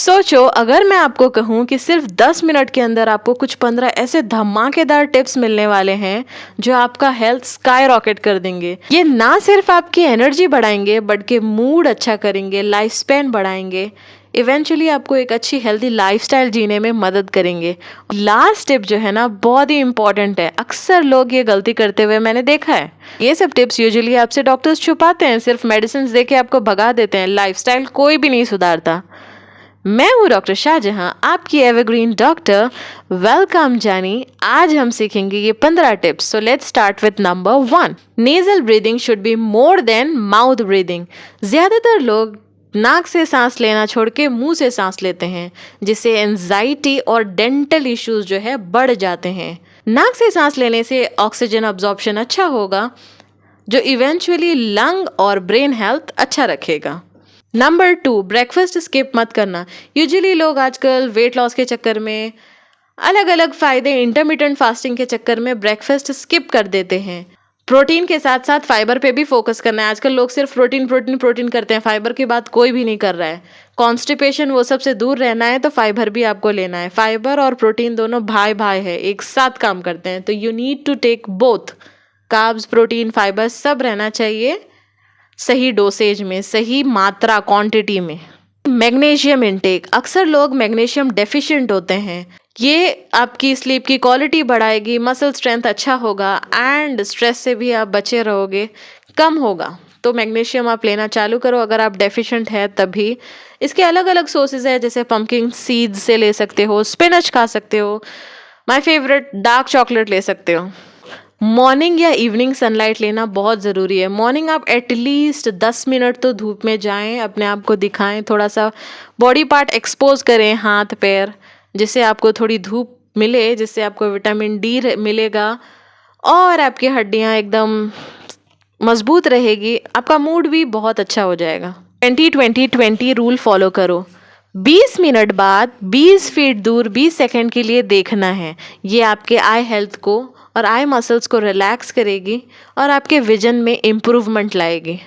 सोचो अगर मैं आपको कहूँ कि सिर्फ 10 मिनट के अंदर आपको कुछ 15 ऐसे धमाकेदार टिप्स मिलने वाले हैं जो आपका हेल्थ स्काई रॉकेट कर देंगे। ये ना सिर्फ आपकी एनर्जी बढ़ाएंगे बल्कि मूड अच्छा करेंगे, लाइफ स्पैन बढ़ाएंगे, इवेंचुअली आपको एक अच्छी हेल्दी लाइफस्टाइल जीने में मदद करेंगे। लास्ट टिप जो है ना बहुत ही इंपॉर्टेंट है। अक्सर लोग ये गलती करते हुए मैंने देखा है। ये सब टिप्स यूजुअली आपसे डॉक्टर्स छुपाते हैं, सिर्फ मेडिसिन दे के आपको भगा देते हैं। लाइफस्टाइल कोई भी नहीं सुधारता। मैं हूँ डॉक्टर शाहजहां, आपकी एवरग्रीन डॉक्टर। वेलकम जानी। आज हम सीखेंगे ये 15 tips. So let's start with number 1। Nasal breathing should be more than mouth breathing. ज्यादातर लोग नाक से सांस लेना छोड़ के मुंह से सांस लेते हैं, जिससे एंजाइटी और डेंटल इश्यूज जो है बढ़ जाते हैं। नाक से सांस लेने से ऑक्सीजन अब्जॉर्प्शन अच्छा होगा, जो इवेंचुअली लंग और ब्रेन हेल्थ अच्छा रखेगा। नंबर 2, ब्रेकफास्ट स्किप मत करना। यूजुअली लोग आजकल वेट लॉस के चक्कर में, अलग अलग फायदे, इंटरमिटेंट फास्टिंग के चक्कर में ब्रेकफास्ट स्किप कर देते हैं। प्रोटीन के साथ साथ फाइबर पे भी फोकस करना है। आजकल लोग सिर्फ प्रोटीन प्रोटीन प्रोटीन करते हैं, फाइबर की बात कोई भी नहीं कर रहा है। कॉन्स्टिपेशन वो सबसे दूर रहना है तो फाइबर भी आपको लेना है। फाइबर और प्रोटीन दोनों भाई भाई है, एक साथ काम करते हैं, तो you need to take both. Carbs, protein, fibre सब रहना चाहिए सही डोसेज में, सही मात्रा, क्वांटिटी में। मैग्नीशियम इनटेक, अक्सर लोग मैग्नीशियम डेफिशिएंट होते हैं। ये आपकी स्लीप की क्वालिटी बढ़ाएगी, मसल स्ट्रेंथ अच्छा होगा एंड स्ट्रेस से भी आप बचे रहोगे, कम होगा। तो मैग्नीशियम आप लेना चालू करो अगर आप डेफिशिएंट है तभी। इसके अलग अलग सोर्सेज है, जैसे पंपकिन सीड्स से ले सकते हो, स्पिनच खा सकते हो, माय फेवरेट डार्क चॉकलेट ले सकते हो। मॉर्निंग या इवनिंग सनलाइट लेना बहुत ज़रूरी है। मॉर्निंग आप एटलीस्ट 10 मिनट तो धूप में जाएं, अपने आप को दिखाएं, थोड़ा सा बॉडी पार्ट एक्सपोज करें, हाथ पैर, जिससे आपको थोड़ी धूप मिले, जिससे आपको विटामिन डी मिलेगा और आपकी हड्डियां एकदम मजबूत रहेगी। आपका मूड भी बहुत अच्छा हो जाएगा। 20-20-20 रूल फॉलो करो। 20 मिनट बाद 20 फीट दूर 20 सेकंड के लिए देखना है। ये आपके आई हेल्थ को और आई मसल्स को रिलैक्स करेगी और आपके विजन में इम्प्रूवमेंट लाएगी।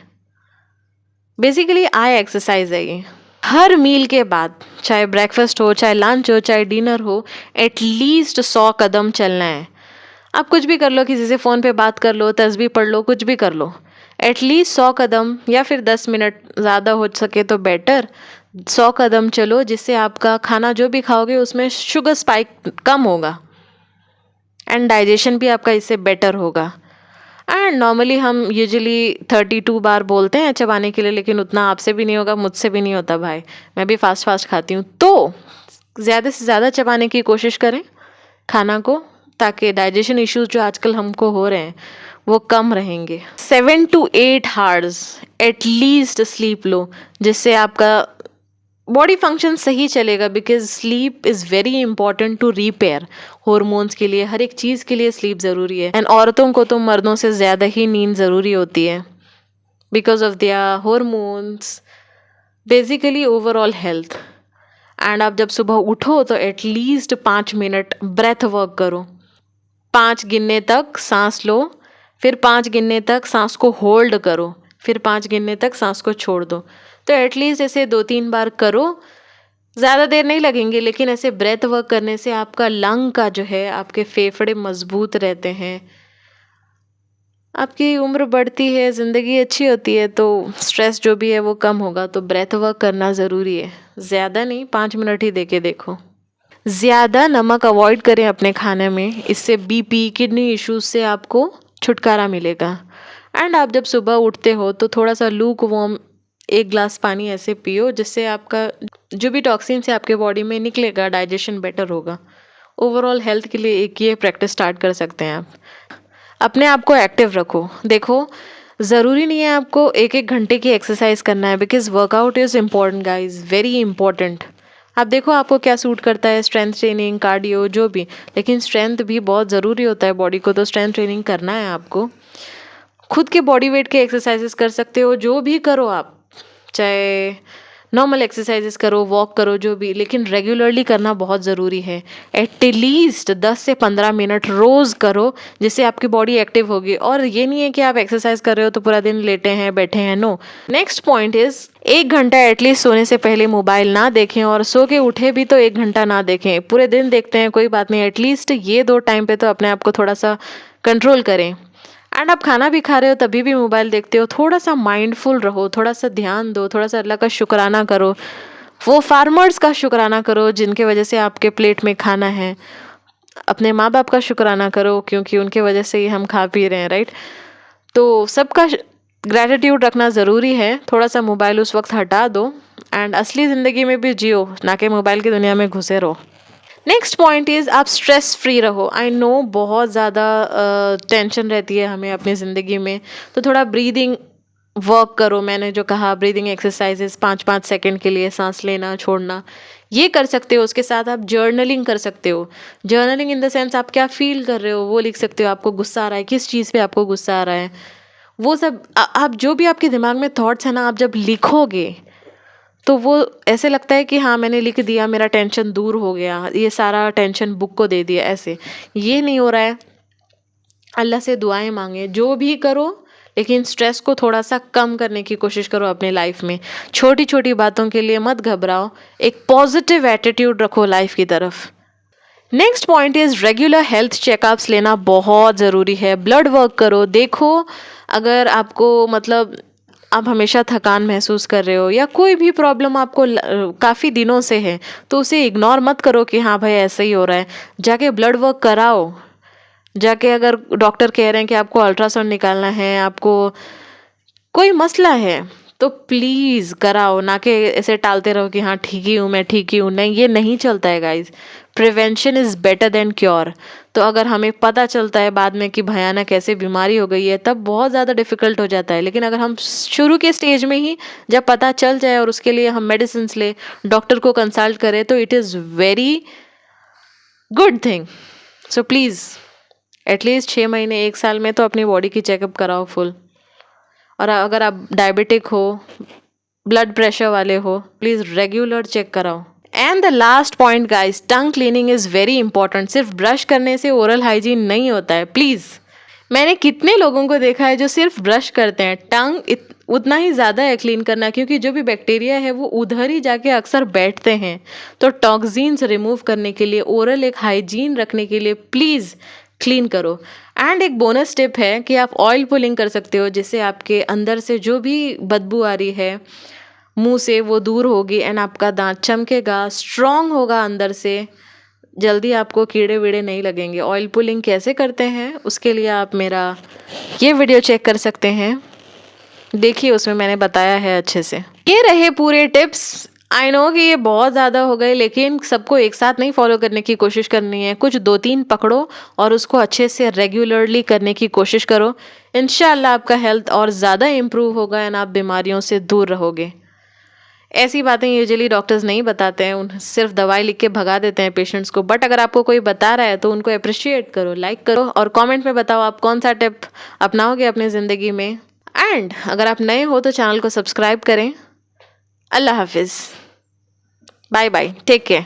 बेसिकली आई एक्सरसाइज है ये। हर मील के बाद, चाहे ब्रेकफास्ट हो, चाहे लंच हो, चाहे डिनर हो, एटलीस्ट 100 कदम चलना है। आप कुछ भी कर लो, किसी से फ़ोन पे बात कर लो, तस्बीह पढ़ लो, कुछ भी कर लो। एटलीस्ट 100 कदम या फिर 10 मिनट, ज़्यादा हो सके तो बेटर। 100 कदम चलो, जिससे आपका खाना जो भी खाओगे उसमें शुगर स्पाइक कम होगा एंड डाइजेशन भी आपका इससे बेटर होगा। एंड नॉर्मली हम यूजुअली 32 बार बोलते हैं चबाने के लिए, लेकिन उतना आपसे भी नहीं होगा, मुझसे भी नहीं होता भाई, मैं भी फास्ट फास्ट खाती हूँ। तो ज़्यादा से ज़्यादा चबाने की कोशिश करें खाना को, ताकि डाइजेशन इश्यूज जो आजकल हमको हो रहे हैं वो कम रहेंगे। 7 to 8 आवर्स एटलीस्ट स्लीप लो, जिससे आपका बॉडी फंक्शन सही चलेगा, because sleep is very important to repair. Hormones के लिए, हर एक चीज़ के लिए स्लीप ज़रूरी है। एंड औरतों को तो मर्दों से ज़्यादा ही नींद ज़रूरी होती है, because of their hormones, basically overall health. And आप जब सुबह उठो तो एटलीस्ट 5 मिनट ब्रेथ वर्क करो। 5 गिनने तक सांस लो, फिर 5 गिनने तक सांस को होल्ड करो, फिर 5 गिनने तक सांस को छोड़ दो। तो एटलीस्ट ऐसे 2-3 बार करो, ज़्यादा देर नहीं लगेंगे, लेकिन ऐसे ब्रेथ वर्क करने से आपका लंग का जो है, आपके फेफड़े मजबूत रहते हैं, आपकी उम्र बढ़ती है, ज़िंदगी अच्छी होती है, तो स्ट्रेस जो भी है वो कम होगा। तो ब्रेथ वर्क करना ज़रूरी है। ज़्यादा नहीं, 5 मिनट ही देके देखो। ज़्यादा नमक अवॉइड करें अपने खाने में, इससे बीपी, किडनी इश्यूज से आपको छुटकारा मिलेगा। एंड आप जब सुबह उठते हो तो थोड़ा सा लूक वार्म 1 ग्लास पानी ऐसे पियो, जिससे आपका जो भी टॉक्सिन है आपके बॉडी में निकलेगा, डाइजेशन बेटर होगा। ओवरऑल हेल्थ के लिए एक ये प्रैक्टिस स्टार्ट कर सकते हैं आप। अपने आप को एक्टिव रखो। देखो, ज़रूरी नहीं है आपको 1-1 घंटे की एक्सरसाइज करना है, because workout is important guys, very important. आप देखो आपको क्या सूट करता है, स्ट्रेंथ ट्रेनिंग, कार्डियो, जो भी, लेकिन स्ट्रेंथ भी बहुत ज़रूरी होता है बॉडी को, तो स्ट्रेंथ ट्रेनिंग करना है आपको। खुद के बॉडी वेट के एक्सरसाइजेस कर सकते हो, जो भी करो आप, चाहे नॉर्मल एक्सरसाइजेस करो, वॉक करो, जो भी, लेकिन रेगुलरली करना बहुत ज़रूरी है। एटलीस्ट 10 से 15 मिनट रोज़ करो, जिससे आपकी बॉडी एक्टिव होगी। और ये नहीं है कि आप एक्सरसाइज कर रहे हो तो पूरा दिन लेटे हैं, बैठे हैं, नो। नेक्स्ट पॉइंट इज 1 घंटा एटलीस्ट सोने से पहले मोबाइल ना देखें, और सो के उठे भी तो 1 घंटा ना देखें। पूरे दिन देखते हैं कोई बात नहीं, एटलीस्ट ये 2 टाइम पे तो अपने आप को थोड़ा सा कंट्रोल करें। एंड आप खाना भी खा रहे हो तभी भी मोबाइल देखते हो, थोड़ा सा माइंडफुल रहो, थोड़ा सा ध्यान दो, थोड़ा सा अल्लाह का शुक्राना करो, वो फार्मर्स का शुक्राना करो जिनके वजह से आपके प्लेट में खाना है। अपने माँ बाप का शुक्राना करो क्योंकि उनके वजह से ही हम खा पी रहे हैं, राइट। तो सबका ग्रैटिट्यूड रखना ज़रूरी है। थोड़ा सा मोबाइल उस वक्त हटा दो एंड असली ज़िंदगी में भी जियो, ना कि मोबाइल की दुनिया में घुसे रहो। नेक्स्ट पॉइंट इज़ आप स्ट्रेस फ्री रहो। आई नो बहुत ज़्यादा टेंशन रहती है हमें अपनी ज़िंदगी में, तो थोड़ा ब्रीदिंग वर्क करो। मैंने जो कहा, ब्रीदिंग एक्सरसाइजेस 5-5 सेकंड के लिए सांस लेना छोड़ना, ये कर सकते हो। उसके साथ आप जर्नलिंग कर सकते हो। जर्नलिंग इन द सेंस आप क्या फील कर रहे हो वो लिख सकते हो। आपको गुस्सा आ रहा है, किस चीज़ पे आपको गुस्सा आ रहा है, वो सब आप जो भी आपके दिमाग में थॉट्स है ना, आप जब लिखोगे तो वो ऐसे लगता है कि हाँ मैंने लिख दिया, मेरा टेंशन दूर हो गया, ये सारा टेंशन बुक को दे दिया। ऐसे ये नहीं हो रहा है, अल्लाह से दुआएं मांगे, जो भी करो लेकिन स्ट्रेस को थोड़ा सा कम करने की कोशिश करो अपने लाइफ में। छोटी छोटी बातों के लिए मत घबराओ, एक पॉजिटिव एटीट्यूड रखो लाइफ की तरफ। Next point is regular health checkups लेना बहुत ज़रूरी है। ब्लड वर्क करो, देखो अगर आपको मतलब आप हमेशा थकान महसूस कर रहे हो या कोई भी प्रॉब्लम आपको काफ़ी दिनों से है, तो उसे इग्नोर मत करो कि हाँ भाई ऐसे ही हो रहा है। जाके ब्लड वर्क कराओ। जाके अगर डॉक्टर कह रहे हैं कि आपको अल्ट्रासाउंड निकालना है, आपको कोई मसला है, तो प्लीज़ कराओ, ना कि ऐसे टालते रहो कि हाँ ठीक ही हूँ, मैं ठीक ही हूँ। नहीं, ये नहीं चलता है guys. Prevention is better than cure. तो अगर हमें पता चलता है बाद में कि भयानक ऐसे बीमारी हो गई है, तब बहुत ज़्यादा डिफ़िकल्ट हो जाता है। लेकिन अगर हम शुरू के स्टेज में ही जब पता चल जाए और उसके लिए हम मेडिसिन ले, डॉक्टर को कंसल्ट करें, तो it is very good thing. So please at least 6 महीने 1 साल में तो अपनी बॉडी की चेकअप कराओ फुल। और अगर आप डायबिटिक हो, ब्लड प्रेशर वाले हो, प्लीज़ रेगुलर चेक कराओ। And the last point guys, tongue cleaning is very important. सिर्फ ब्रश करने से ओरल हाइजीन नहीं होता है, प्लीज़। मैंने कितने लोगों को देखा है जो सिर्फ ब्रश करते हैं, टंग उतना ही ज़्यादा है क्लीन करना, क्योंकि जो भी बैक्टीरिया है वो उधर ही जाके अक्सर बैठते हैं। तो टॉक्सिन्स रिमूव करने के लिए, ओरल एक हाइजीन रखने के लिए प्लीज़ क्लीन करो। एंड एक बोनस टिप है कि आप ऑयल पुलिंग कर सकते हो, जिससे आपके अंदर से जो भी बदबू आ रही है मुंह से वो दूर होगी एंड आपका दांत चमकेगा, स्ट्रॉन्ग होगा अंदर से, जल्दी आपको कीड़े वीड़े नहीं लगेंगे। ऑयल पुलिंग कैसे करते हैं उसके लिए आप मेरा ये वीडियो चेक कर सकते हैं, देखिए उसमें मैंने बताया है अच्छे से। ये रहे पूरे टिप्स। आई नो कि ये बहुत ज़्यादा हो गए, लेकिन सबको एक साथ नहीं फॉलो करने की कोशिश करनी है। कुछ 2-3 पकड़ो और उसको अच्छे से रेगुलरली करने की कोशिश करो। इंशाल्लाह आपका हेल्थ और ज़्यादा इम्प्रूव होगा एंड आप बीमारियों से दूर रहोगे। ऐसी बातें यूजुअली डॉक्टर्स नहीं बताते हैं, उन सिर्फ दवाई लिख के भगा देते हैं पेशेंट्स को। बट अगर आपको कोई बता रहा है तो उनको अप्रिशिएट करो, लाइक करो और कमेंट में बताओ आप कौन सा टिप अपनाओगे अपनी ज़िंदगी में। एंड अगर आप नए हो तो चैनल को सब्सक्राइब करें। अल्लाह हाफिज़, बाय बाय, टेक केयर।